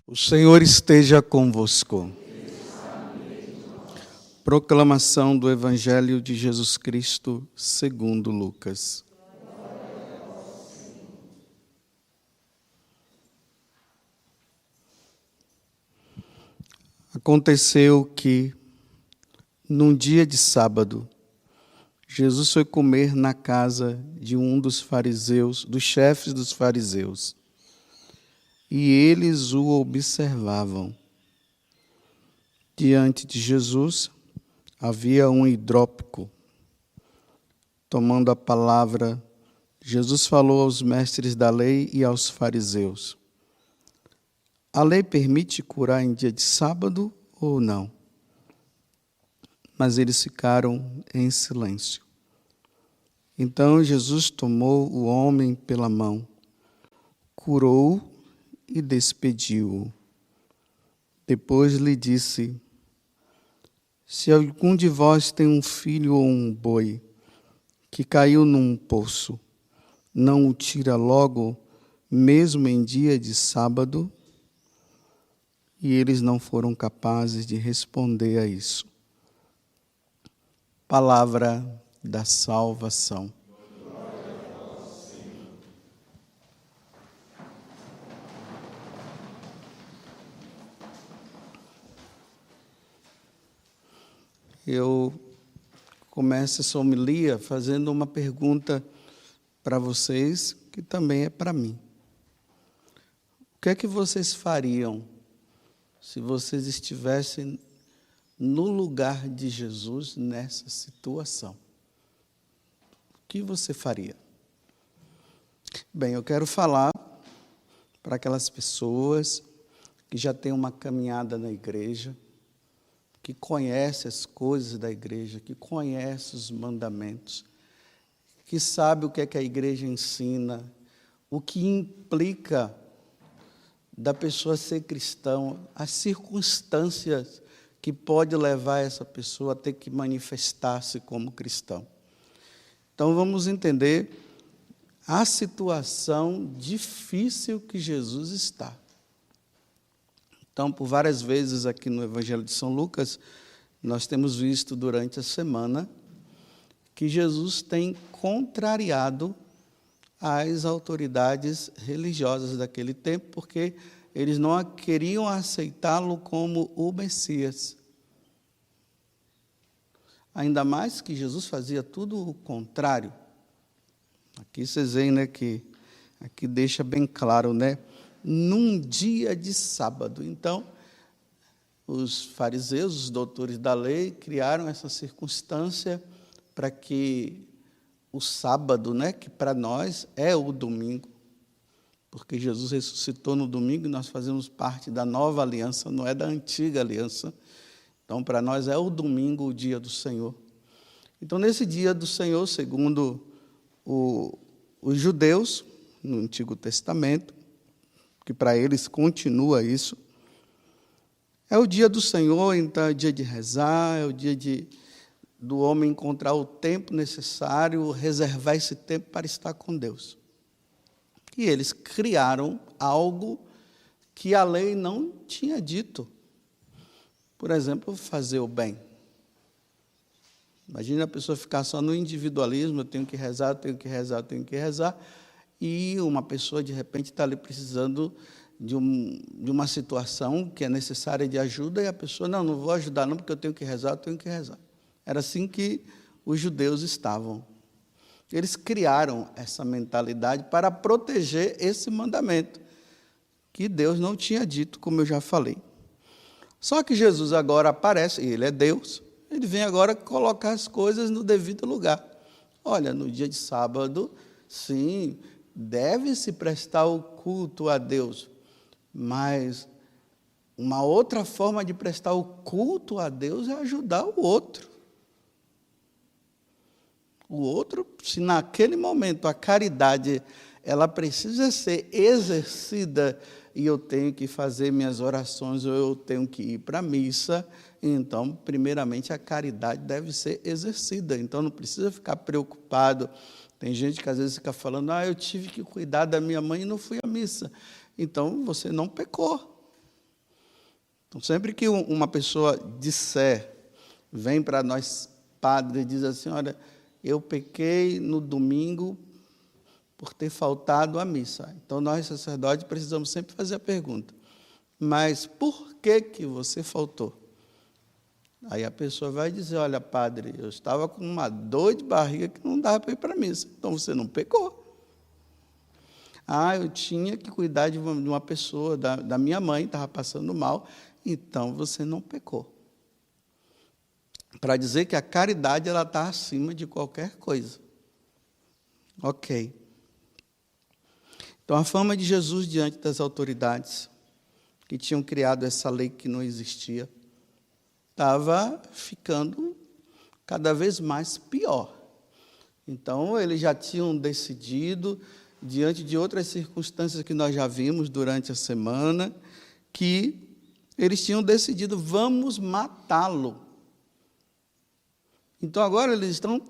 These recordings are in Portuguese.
O Senhor esteja convosco. Proclamação do Evangelho de Jesus Cristo, segundo Lucas. Aconteceu que, num dia de sábado, Jesus foi comer na casa de um dos fariseus, dos chefes dos fariseus, e eles o observavam. Diante de Jesus havia um hidrópico. Tomando a palavra, Jesus falou aos mestres da lei e aos fariseus: a lei permite curar em dia de sábado ou não? Mas eles ficaram em silêncio. Então Jesus tomou o homem pela mão, curou-o e despediu-o. Depois lhe disse: se algum de vós tem um filho ou um boi que caiu num poço, não o tira logo, mesmo em dia de sábado? E eles não foram capazes de responder a isso. Palavra da salvação. Eu começo essa homilia fazendo uma pergunta para vocês, que também é para mim. O que é que vocês fariam se vocês estivessem no lugar de Jesus nessa situação? O que você faria? Bem, eu quero falar para aquelas pessoas que já têm uma caminhada na igreja, que conhece as coisas da igreja, que conhece os mandamentos, que sabe o que é que a igreja ensina, o que implica da pessoa ser cristão, as circunstâncias que pode levar essa pessoa a ter que manifestar-se como cristão. Então vamos entender a situação difícil que Jesus está. Então, por várias vezes aqui no Evangelho de São Lucas, nós temos visto durante a semana que Jesus tem contrariado as autoridades religiosas daquele tempo, porque eles não queriam aceitá-lo como o Messias. Ainda mais que Jesus fazia tudo o contrário. Aqui vocês veem, né, que aqui deixa bem claro, né? Num dia de sábado. Então, os fariseus, os doutores da lei, criaram essa circunstância para que o sábado, né, que para nós é o domingo, porque Jesus ressuscitou no domingo e nós fazemos parte da nova aliança, não é da antiga aliança. Então, para nós é o domingo, o dia do Senhor. Então, nesse dia do Senhor, segundo os judeus, no Antigo Testamento, que para eles continua isso, é o dia do Senhor, então é o dia de rezar, é o dia do homem encontrar o tempo necessário, reservar esse tempo para estar com Deus. E eles criaram algo que a lei não tinha dito. Por exemplo, fazer o bem. Imagina a pessoa ficar só no individualismo, eu tenho que rezar, eu tenho que rezar, eu tenho que rezar, e uma pessoa, de repente, está ali precisando de uma situação que é necessária de ajuda, e a pessoa, não vou ajudar não, porque eu tenho que rezar, eu tenho que rezar. Era assim que os judeus estavam. Eles criaram essa mentalidade para proteger esse mandamento, que Deus não tinha dito, como eu já falei. Só que Jesus agora aparece, e Ele é Deus, Ele vem agora colocar as coisas no devido lugar. Olha, no dia de sábado, sim, deve-se prestar o culto a Deus, mas uma outra forma de prestar o culto a Deus é ajudar o outro. O outro, se naquele momento a caridade ela precisa ser exercida e eu tenho que fazer minhas orações ou eu tenho que ir para a missa, então, primeiramente, a caridade deve ser exercida. Então, não precisa ficar preocupado. Tem gente que às vezes fica falando, eu tive que cuidar da minha mãe e não fui à missa. Então, você não pecou. Então, sempre que uma pessoa vem para nós padres e diz assim, olha, eu pequei no domingo por ter faltado à missa. Então, nós, sacerdotes, precisamos sempre fazer a pergunta, mas por que você faltou? Aí a pessoa vai dizer, olha, padre, eu estava com uma dor de barriga que não dava para ir para a missa. Então, você não pecou. Eu tinha que cuidar de uma pessoa, da minha mãe, estava passando mal, então você não pecou. Para dizer que a caridade ela está acima de qualquer coisa. Ok. Então, a fama de Jesus diante das autoridades, que tinham criado essa lei que não existia, estava ficando cada vez mais pior. Então, eles já tinham decidido, diante de outras circunstâncias que nós já vimos durante a semana, que eles tinham decidido, vamos matá-lo. Então, agora eles estão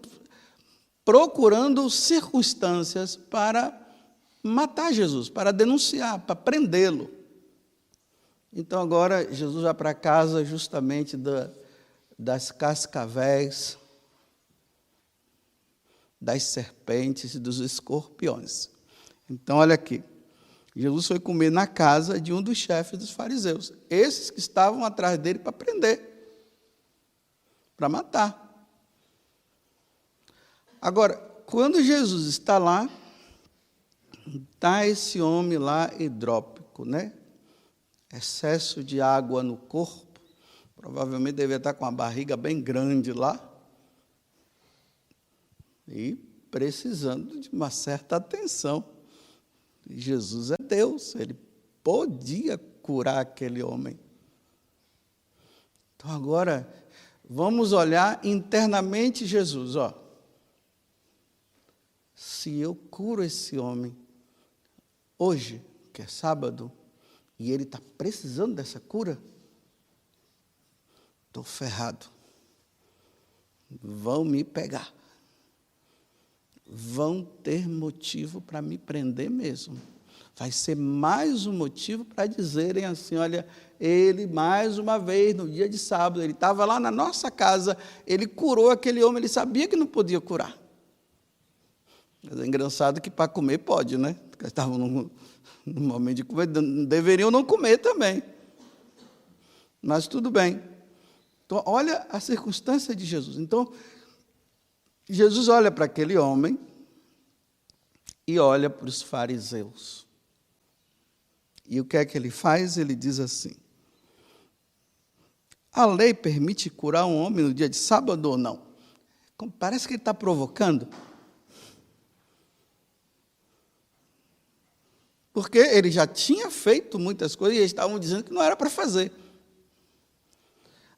procurando circunstâncias para matar Jesus, para denunciar, para prendê-lo. Então, agora, Jesus vai para casa justamente das cascavéis, das serpentes e dos escorpiões. Então, olha aqui. Jesus foi comer na casa de um dos chefes dos fariseus. Esses que estavam atrás dele para prender, para matar. Agora, quando Jesus está lá, está esse homem lá hidrópico, né? Excesso de água no corpo, provavelmente devia estar com a barriga bem grande lá, e precisando de uma certa atenção. Jesus é Deus, ele podia curar aquele homem. Então, agora, vamos olhar internamente Jesus, ó. Se eu curo esse homem hoje, que é sábado, e ele está precisando dessa cura, estou ferrado. Vão me pegar. Vão ter motivo para me prender mesmo. Vai ser mais um motivo para dizerem assim, olha, ele mais uma vez, no dia de sábado, ele estava lá na nossa casa, ele curou aquele homem, ele sabia que não podia curar. Mas é engraçado que para comer pode, né? Porque estavam no momento de comer, deveriam não comer também. Mas tudo bem. Então, olha a circunstância de Jesus. Então, Jesus olha para aquele homem e olha para os fariseus. E o que é que ele faz? Ele diz assim, a lei permite curar um homem no dia de sábado ou não? Parece que ele está provocando. Porque ele já tinha feito muitas coisas e eles estavam dizendo que não era para fazer.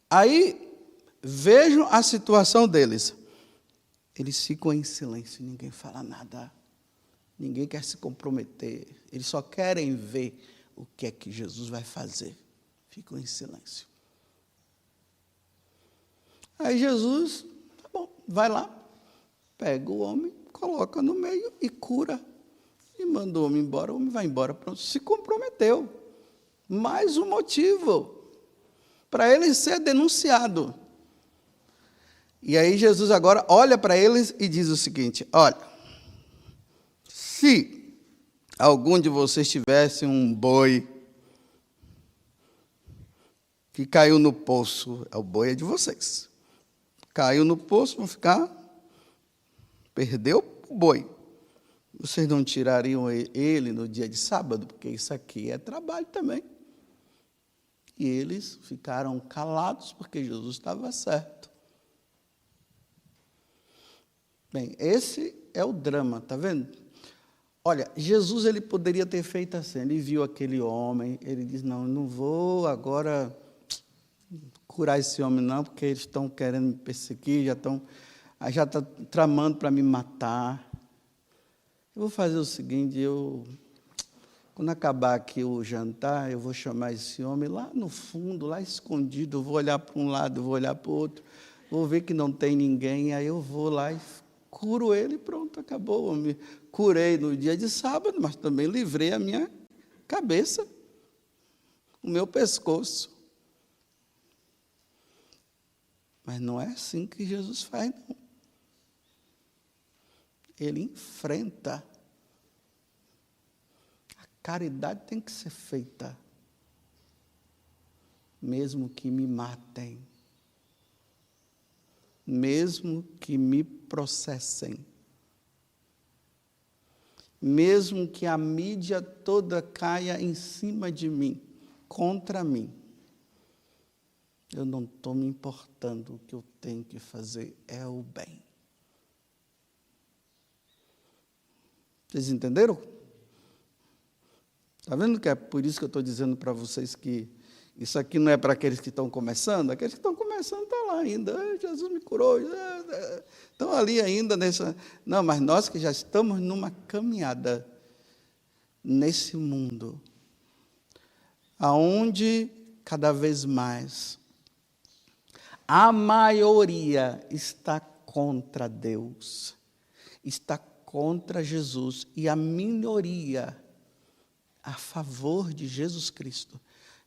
Aí, vejam a situação deles. Eles ficam em silêncio, ninguém fala nada. Ninguém quer se comprometer. Eles só querem ver o que é que Jesus vai fazer. Ficam em silêncio. Aí Jesus, tá bom, vai lá, pega o homem, coloca no meio e cura. E mandou o homem embora, o homem vai embora. Pronto, se comprometeu. Mais um motivo para ele ser denunciado. E aí Jesus agora olha para eles e diz o seguinte, olha, se algum de vocês tivesse um boi que caiu no poço, o boi é de vocês. Caiu no poço, vão ficar, perdeu o boi. Vocês não tirariam ele no dia de sábado? Porque isso aqui é trabalho também. E eles ficaram calados porque Jesus estava certo. Bem, esse é o drama, está vendo? Olha, Jesus ele poderia ter feito assim, ele viu aquele homem, ele diz, não vou agora curar esse homem não, porque eles estão querendo me perseguir, já estão tramando para me matar. Eu vou fazer o seguinte, quando acabar aqui o jantar, eu vou chamar esse homem lá no fundo, lá escondido, eu vou olhar para um lado, eu vou olhar para o outro, vou ver que não tem ninguém, aí eu vou lá e curo ele e pronto, acabou. Eu me curei no dia de sábado, mas também livrei a minha cabeça, o meu pescoço. Mas não é assim que Jesus faz, não. Ele enfrenta. A caridade tem que ser feita, mesmo que me matem, mesmo que me processem, mesmo que a mídia toda caia em cima de mim, contra mim, eu não estou me importando. O que eu tenho que fazer é o bem. Vocês entenderam? Está vendo que é por isso que eu estou dizendo para vocês que isso aqui não é para aqueles que estão começando? Aqueles que estão começando estão lá ainda. Jesus me curou. Estão ali ainda nessa... Não, mas nós que já estamos numa caminhada nesse mundo, aonde cada vez mais a maioria está contra Deus, está contra Jesus, e a minoria a favor de Jesus Cristo.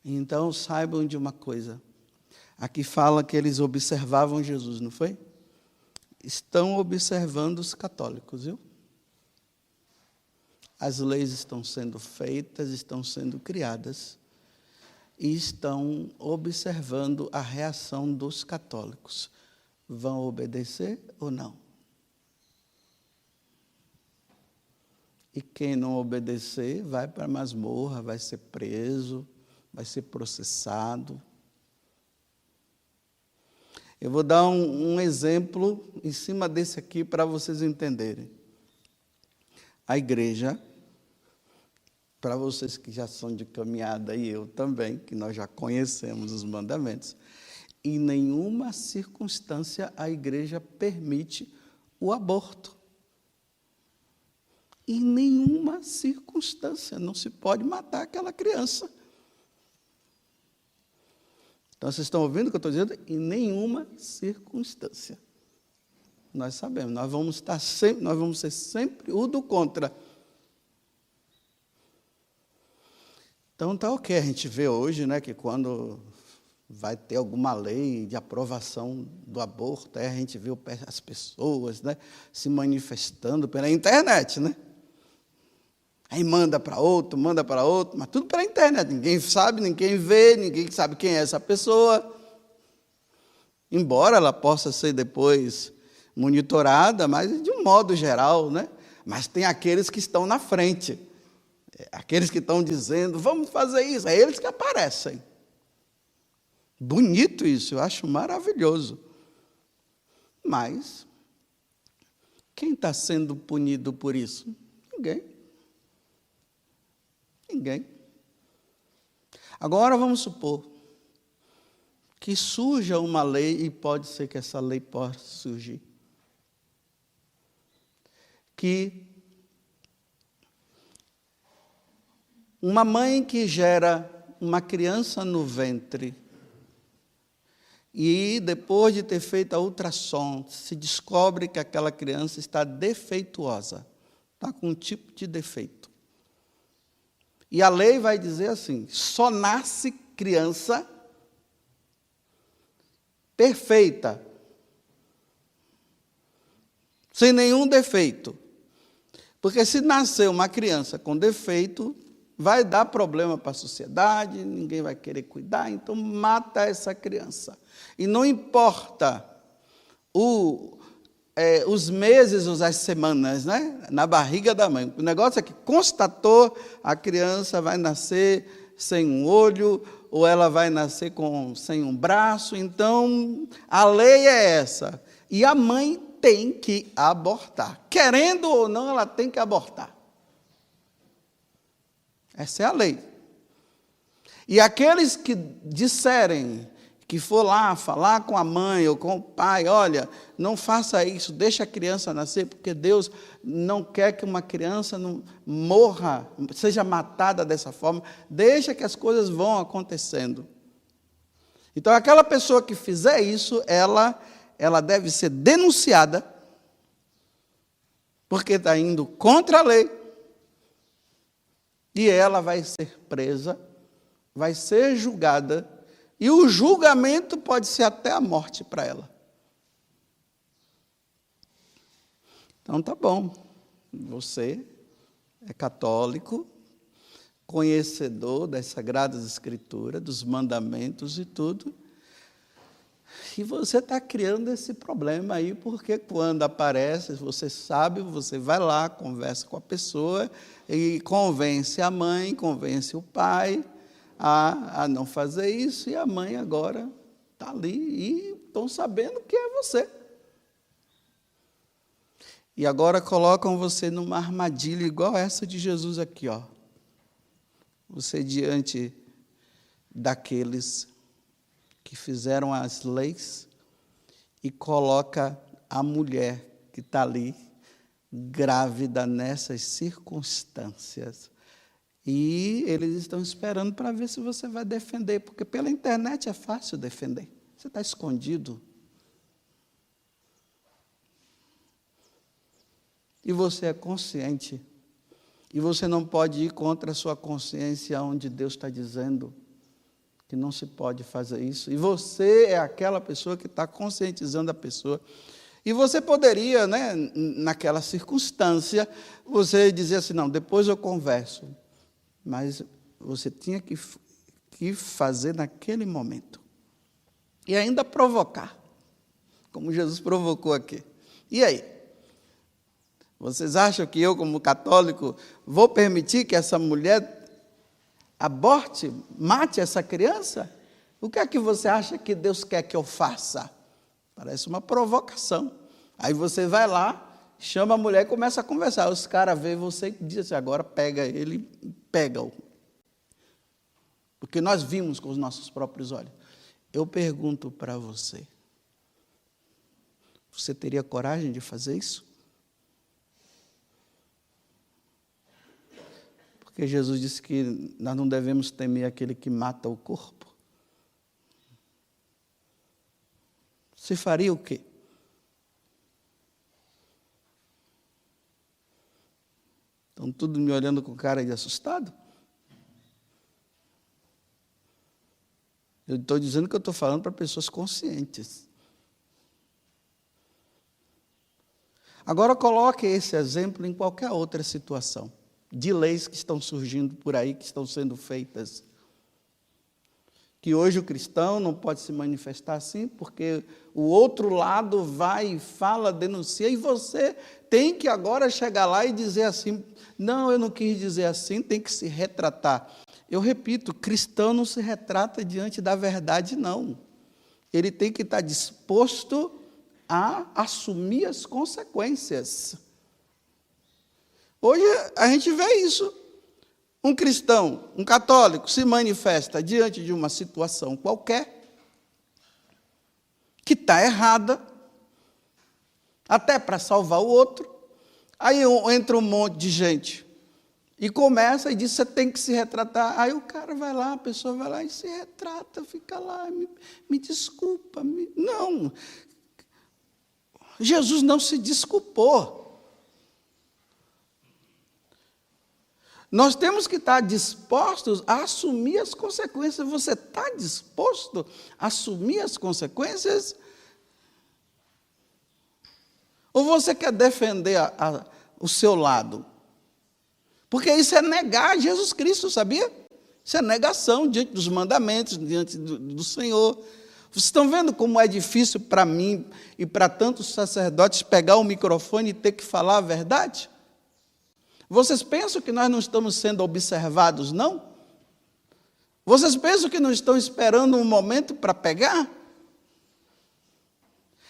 Então, saibam de uma coisa. Aqui fala que eles observavam Jesus, não foi? Estão observando os católicos, viu? As leis estão sendo feitas, estão sendo criadas, e estão observando a reação dos católicos. Vão obedecer ou não? E quem não obedecer vai para a masmorra, vai ser preso, vai ser processado. Eu vou dar um exemplo em cima desse aqui para vocês entenderem. A igreja, para vocês que já são de caminhada, e eu também, que nós já conhecemos os mandamentos, em nenhuma circunstância a igreja permite o aborto. Em nenhuma circunstância não se pode matar aquela criança. Então, vocês estão ouvindo o que eu estou dizendo? Em nenhuma circunstância. Nós sabemos, nós vamos ser sempre o do contra. Então, está ok, a gente vê hoje, né, que quando vai ter alguma lei de aprovação do aborto, a gente vê as pessoas, né, se manifestando pela internet, né? Aí manda para outro, mas tudo pela internet. Ninguém sabe, ninguém vê, ninguém sabe quem é essa pessoa. Embora ela possa ser depois monitorada, mas de um modo geral, né? Mas tem aqueles que estão na frente. Aqueles que estão dizendo, vamos fazer isso. É eles que aparecem. Bonito isso, eu acho maravilhoso. Mas, quem está sendo punido por isso? Ninguém. Ninguém. Agora vamos supor que surja uma lei, e pode ser que essa lei possa surgir, que uma mãe que gera uma criança no ventre e depois de ter feito a ultrassom, se descobre que aquela criança está defeituosa, está com um tipo de defeito. E a lei vai dizer assim, só nasce criança perfeita, sem nenhum defeito. Porque se nascer uma criança com defeito, vai dar problema para a sociedade, ninguém vai querer cuidar, então mata essa criança. E não importa os meses ou as semanas, né, na barriga da mãe. O negócio é que constatou, a criança vai nascer sem um olho, ou ela vai nascer sem um braço. Então, a lei é essa. E a mãe tem que abortar. Querendo ou não, ela tem que abortar. Essa é a lei. E aqueles que disserem, que for lá falar com a mãe ou com o pai, olha, não faça isso, deixa a criança nascer, porque Deus não quer que uma criança não morra, seja matada dessa forma, deixa que as coisas vão acontecendo. Então, aquela pessoa que fizer isso, ela deve ser denunciada, porque está indo contra a lei, e ela vai ser presa, vai ser julgada, e o julgamento pode ser até a morte para ela. Então tá bom, você é católico, conhecedor das Sagradas Escrituras, dos mandamentos e tudo, e você está criando esse problema aí, porque quando aparece, você sabe, você vai lá, conversa com a pessoa e convence a mãe, convence o pai a não fazer isso, e a mãe agora está ali e estão sabendo que é você. E agora colocam você numa armadilha igual essa de Jesus aqui, ó. Você diante daqueles que fizeram as leis e coloca a mulher que está ali, grávida nessas circunstâncias. E eles estão esperando para ver se você vai defender, porque pela internet é fácil defender. Você está escondido. E você é consciente. E você não pode ir contra a sua consciência, onde Deus está dizendo que não se pode fazer isso. E você é aquela pessoa que está conscientizando a pessoa. E você poderia, né, naquela circunstância, você dizer assim, não, depois eu converso. Mas você tinha que fazer naquele momento. E ainda provocar, como Jesus provocou aqui. E aí? Vocês acham que eu, como católico, vou permitir que essa mulher aborte, mate essa criança? O que é que você acha que Deus quer que eu faça? Parece uma provocação. Aí você vai lá, chama a mulher e começa a conversar. Os caras veem você e dizem assim, agora pega ele, pega-o. Porque nós vimos com os nossos próprios olhos. Eu pergunto para você, você teria coragem de fazer isso? Porque Jesus disse que nós não devemos temer aquele que mata o corpo. Você faria o quê? Estão tudo me olhando com cara de assustado? Eu estou dizendo que eu estou falando para pessoas conscientes. Agora coloque esse exemplo em qualquer outra situação de leis que estão surgindo por aí, que estão sendo feitas. Que hoje o cristão não pode se manifestar assim, porque o outro lado vai e fala, denuncia, e você tem que agora chegar lá e dizer assim, não, eu não quis dizer assim, tem que se retratar. Eu repito, cristão não se retrata diante da verdade, não. Ele tem que estar disposto a assumir as consequências. Hoje a gente vê isso. Um cristão, um católico, se manifesta diante de uma situação qualquer, que está errada, até para salvar o outro. Aí entra um monte de gente e começa e diz, você tem que se retratar. Aí o cara vai lá, a pessoa vai lá e se retrata, fica lá, me desculpa. Não, Jesus não se desculpou. Nós temos que estar dispostos a assumir as consequências. Você está disposto a assumir as consequências? Ou você quer defender o seu lado? Porque isso é negar Jesus Cristo, sabia? Isso é negação diante dos mandamentos, diante do Senhor. Vocês estão vendo como é difícil para mim e para tantos sacerdotes pegar o microfone e ter que falar a verdade? Vocês pensam que nós não estamos sendo observados, não? Vocês pensam que não estão esperando um momento para pegar?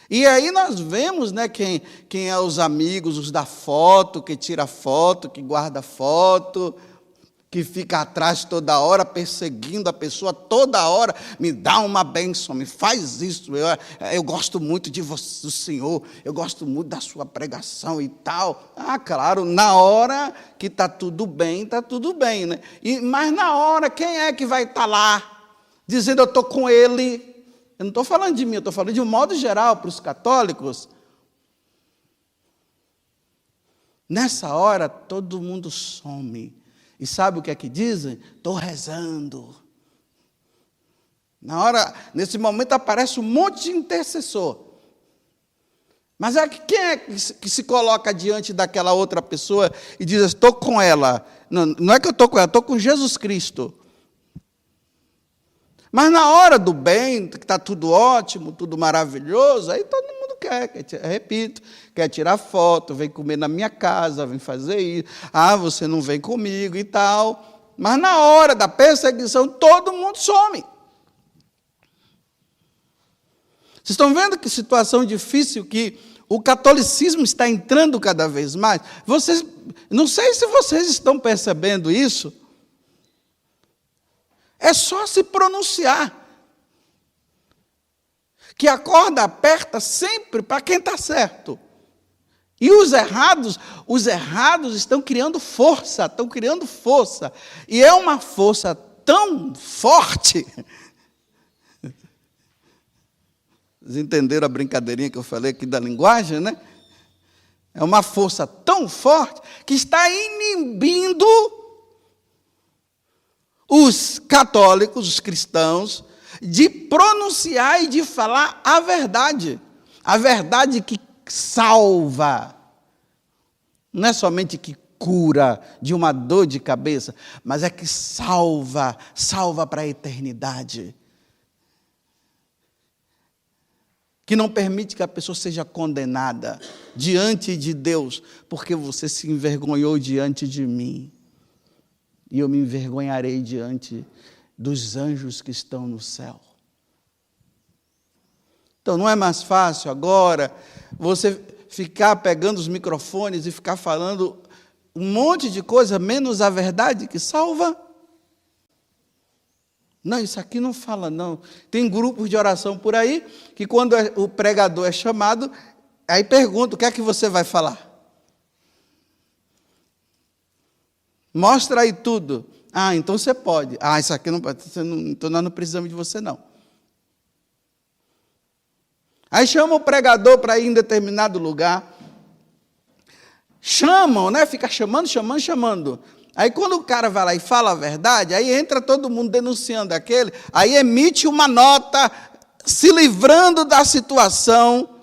E aí nós vemos, né, quem é os amigos, os da foto, que tira foto, que guarda foto, que fica atrás toda hora, perseguindo a pessoa toda hora, me dá uma bênção, me faz isso, eu gosto muito de você, do Senhor, eu gosto muito da sua pregação e tal. Ah, claro, na hora que está tudo bem, né? Mas na hora, quem é que vai estar lá, dizendo eu estou com ele? Eu não estou falando de mim, eu estou falando de um modo geral para os católicos. Nessa hora, todo mundo some. E sabe o que é que dizem? Estou rezando. Nesse momento aparece um monte de intercessor. Mas quem é que se coloca diante daquela outra pessoa e diz, estou com ela? Não, não é que eu estou com ela, estou com Jesus Cristo. Mas na hora do bem, que está tudo ótimo, tudo maravilhoso, aí todo mundo repito, quer tirar foto, vem comer na minha casa, vem fazer isso. Ah, você não vem comigo e tal. Mas na hora da perseguição, todo mundo some. Vocês estão vendo que situação difícil que o catolicismo está entrando cada vez mais? Não sei se vocês estão percebendo isso. É só se pronunciar. Que a corda aperta sempre para quem está certo. E os errados estão criando força. E é uma força tão forte. Vocês entenderam a brincadeirinha que eu falei aqui da linguagem, né? É uma força tão forte que está inibindo os católicos, os cristãos, de pronunciar e de falar a verdade que salva, não é somente que cura de uma dor de cabeça, mas é que salva para a eternidade, que não permite que a pessoa seja condenada diante de Deus, porque você se envergonhou diante de mim, e eu me envergonharei diante dos anjos que estão no céu. Então, não é mais fácil agora você ficar pegando os microfones e ficar falando um monte de coisa, menos a verdade que salva? Não, isso aqui não fala, não. Tem grupos de oração por aí, que quando o pregador é chamado, aí pergunta, o que é que você vai falar? Mostra aí tudo. Ah, então você pode. Ah, isso aqui não pode. Então nós não precisamos de você, não. Aí chama o pregador para ir em determinado lugar. Chamam, né? Fica chamando. Aí quando o cara vai lá e fala a verdade, aí entra todo mundo denunciando aquele, aí emite uma nota se livrando da situação.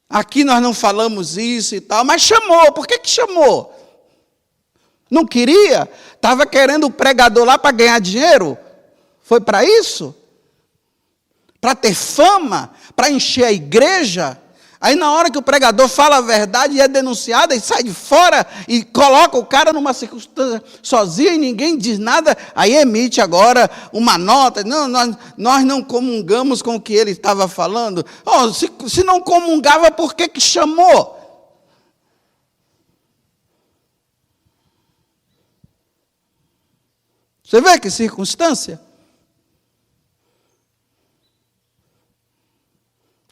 Aqui nós não falamos isso e tal, mas chamou. Por que chamou? Não queria? Estava querendo o pregador lá para ganhar dinheiro? Foi para isso? Para ter fama? Para encher a igreja? Aí na hora que o pregador fala a verdade e é denunciado, e sai de fora e coloca o cara numa circunstância sozinho e ninguém diz nada, aí emite agora uma nota. Não, nós não comungamos com o que ele estava falando. Oh, se não comungava, por que chamou? Você vê que circunstância?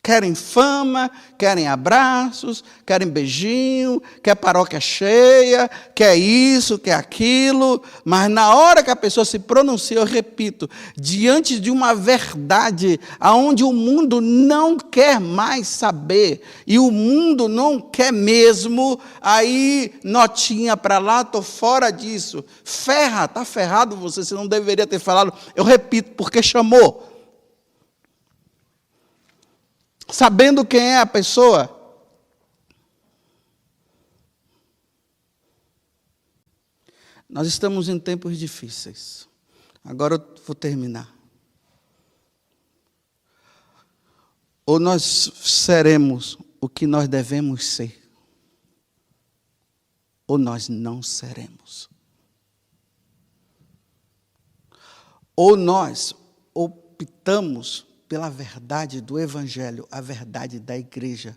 Querem fama, querem abraços, querem beijinho, quer paróquia cheia, quer isso, quer aquilo, mas na hora que a pessoa se pronuncia, eu repito, diante de uma verdade aonde o mundo não quer mais saber, e o mundo não quer mesmo, aí notinha para lá, estou fora disso, está ferrado você não deveria ter falado, eu repito, porque chamou. Sabendo quem é a pessoa. Nós estamos em tempos difíceis. Agora eu vou terminar. Ou nós seremos o que nós devemos ser, ou nós não seremos. Ou nós optamos pela verdade do Evangelho, a verdade da igreja,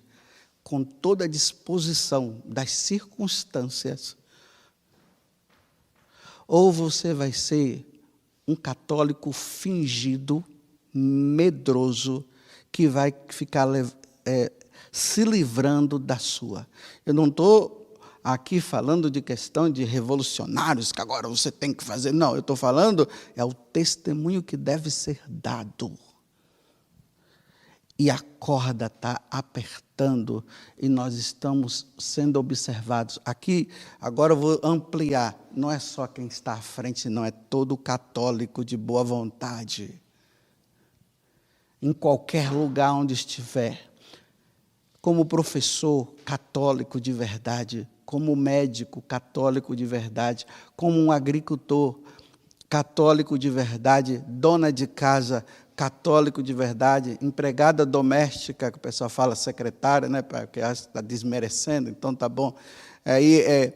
com toda a disposição das circunstâncias, ou você vai ser um católico fingido, medroso, que vai ficar se livrando da sua. Eu não estou aqui falando de questão de revolucionários, que agora você tem que fazer. Não, eu estou falando, é o testemunho que deve ser dado. E a corda está apertando e nós estamos sendo observados. Aqui, agora eu vou ampliar. Não é só quem está à frente, não. É todo católico de boa vontade. em qualquer lugar onde estiver, como professor católico de verdade, como médico católico de verdade, como um agricultor católico de verdade, dona de casa católico de verdade, empregada doméstica, que o pessoal fala secretária, né, porque está desmerecendo, então tá bom. Aí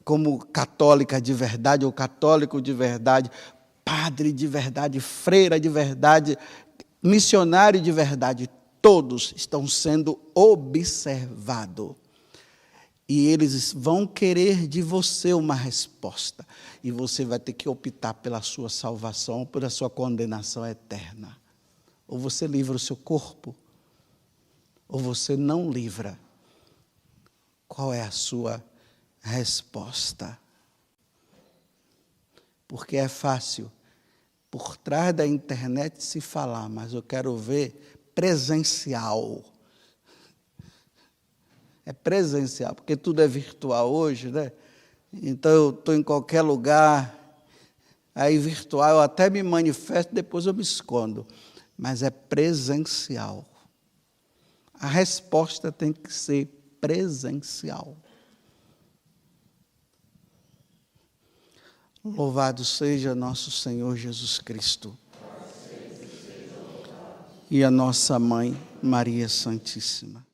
como católica de verdade ou católico de verdade, padre de verdade, freira de verdade, missionário de verdade, todos estão sendo observados. E eles vão querer de você uma resposta. E você vai ter que optar pela sua salvação ou pela sua condenação eterna. Ou você livra o seu corpo, ou você não livra. Qual é a sua resposta? Porque é fácil, por trás da internet, se falar, mas eu quero ver presencial. É presencial, porque tudo é virtual hoje, né? Então, eu estou em qualquer lugar, aí virtual eu até me manifesto, depois eu me escondo. Mas é presencial. A resposta tem que ser presencial. Louvado seja nosso Senhor Jesus Cristo. E a nossa Mãe, Maria Santíssima.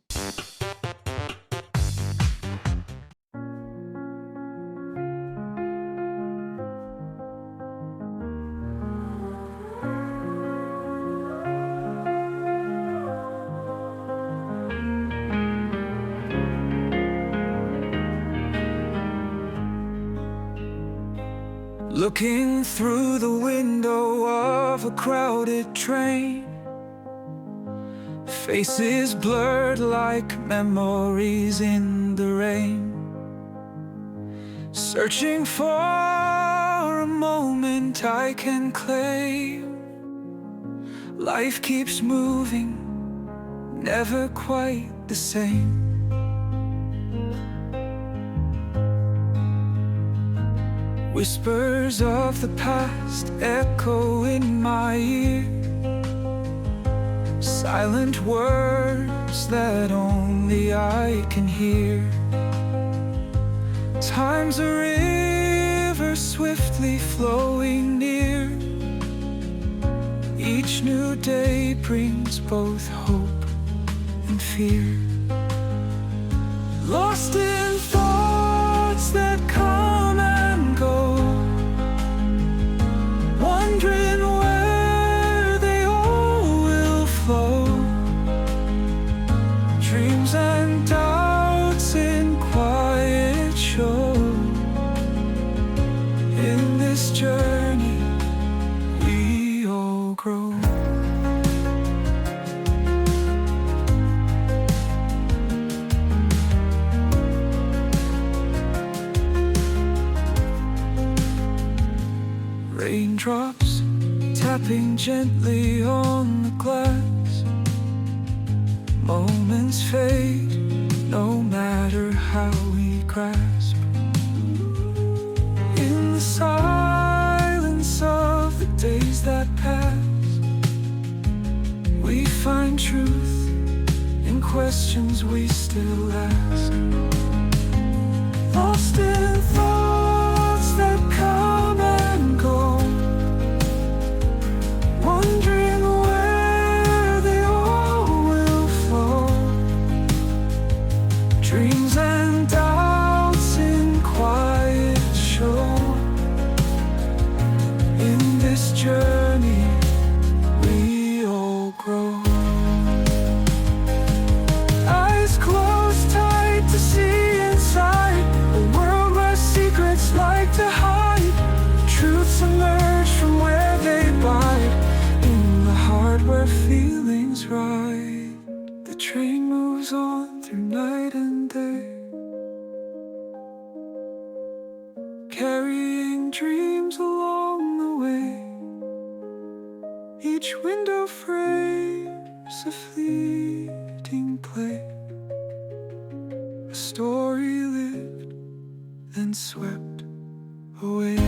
Looking through the window of a crowded train, faces blurred like memories in the rain, searching for a moment I can claim. Life keeps moving, never quite the same. Whispers of the past echo in my ear, silent words that only I can hear. Time's a river swiftly flowing near. Each new day brings both hope and fear. Lost in thoughts that come and go, wondering where they all will flow. Dreams and doubts in quiet show. In this journey we all grow. Raindrops tapping gently on the glass. Moments fade, no matter how we grasp. In the silence of the days that pass, we find truth in questions we still ask. Lost in thoughts that come and go, wondering where they all will flow. Dreams and doubts in quiet show. In this journey we all grow. Eyes closed tight to see inside a world where secrets like to hide. Truths emerge from where they bide, in the heart where feelings ride. The train moves on through night and day, carrying dreams along the way. Each window frames a fleeting play, a story lived then swept away.